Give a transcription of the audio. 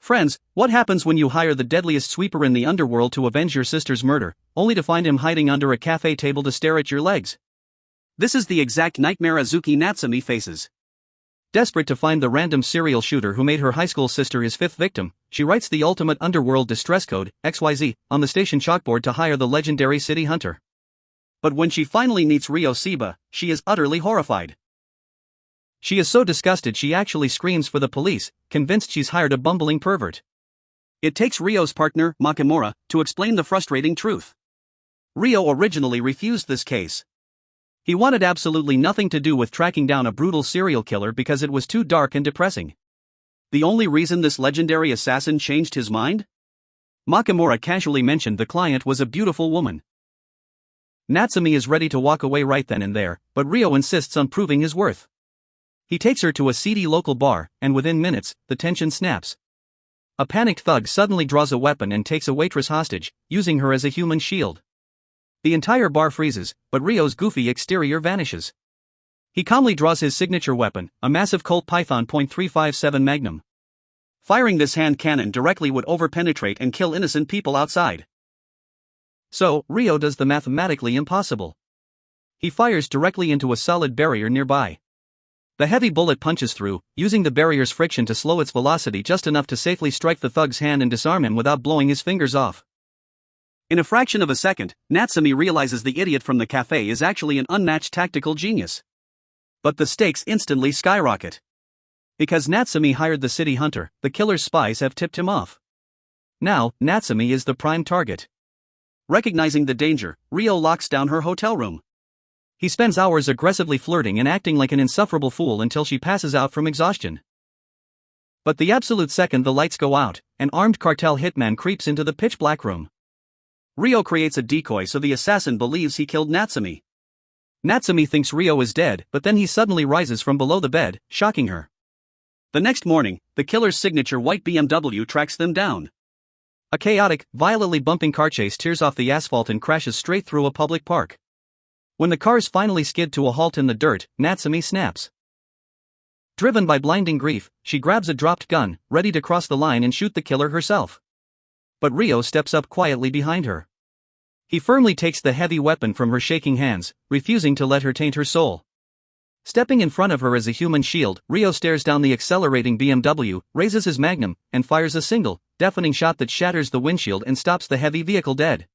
Friends, what happens when you hire the deadliest sweeper in the underworld to avenge your sister's murder, only to find him hiding under a cafe table to stare at your legs? This is the exact nightmare Azuki Natsumi faces. Desperate to find the random serial shooter who made her high school sister his fifth victim, she writes the ultimate underworld distress code, XYZ, on the station chalkboard to hire the legendary city hunter. But when she finally meets Ryo Seba, she is utterly horrified. She is so disgusted she actually screams for the police, convinced she's hired a bumbling pervert. It takes Ryo's partner, Makimura, to explain the frustrating truth. Ryo originally refused this case. He wanted absolutely nothing to do with tracking down a brutal serial killer because it was too dark and depressing. The only reason this legendary assassin changed his mind? Makimura casually mentioned the client was a beautiful woman. Natsumi is ready to walk away right then and there, but Ryo insists on proving his worth. He takes her to a seedy local bar, and within minutes, the tension snaps. A panicked thug suddenly draws a weapon and takes a waitress hostage, using her as a human shield. The entire bar freezes, but Ryo's goofy exterior vanishes. He calmly draws his signature weapon, a massive Colt Python .357 Magnum. Firing this hand cannon directly would overpenetrate and kill innocent people outside. So, Ryo does the mathematically impossible. He fires directly into a solid barrier nearby. The heavy bullet punches through, using the barrier's friction to slow its velocity just enough to safely strike the thug's hand and disarm him without blowing his fingers off. In a fraction of a second, Natsumi realizes the idiot from the cafe is actually an unmatched tactical genius. But the stakes instantly skyrocket. Because Natsumi hired the city hunter, the killer's spies have tipped him off. Now, Natsumi is the prime target. Recognizing the danger, Ryo locks down her hotel room. He spends hours aggressively flirting and acting like an insufferable fool until she passes out from exhaustion. But the absolute second the lights go out, an armed cartel hitman creeps into the pitch-black room. Ryo creates a decoy so the assassin believes he killed Natsumi. Natsumi thinks Ryo is dead, but then he suddenly rises from below the bed, shocking her. The next morning, the killer's signature white BMW tracks them down. A chaotic, violently bumping car chase tears off the asphalt and crashes straight through a public park. When the cars finally skid to a halt in the dirt, Natsumi snaps. Driven by blinding grief, she grabs a dropped gun, ready to cross the line and shoot the killer herself. But Ryo steps up quietly behind her. He firmly takes the heavy weapon from her shaking hands, refusing to let her taint her soul. Stepping in front of her as a human shield, Ryo stares down the accelerating BMW, raises his magnum, and fires a single, deafening shot that shatters the windshield and stops the heavy vehicle dead.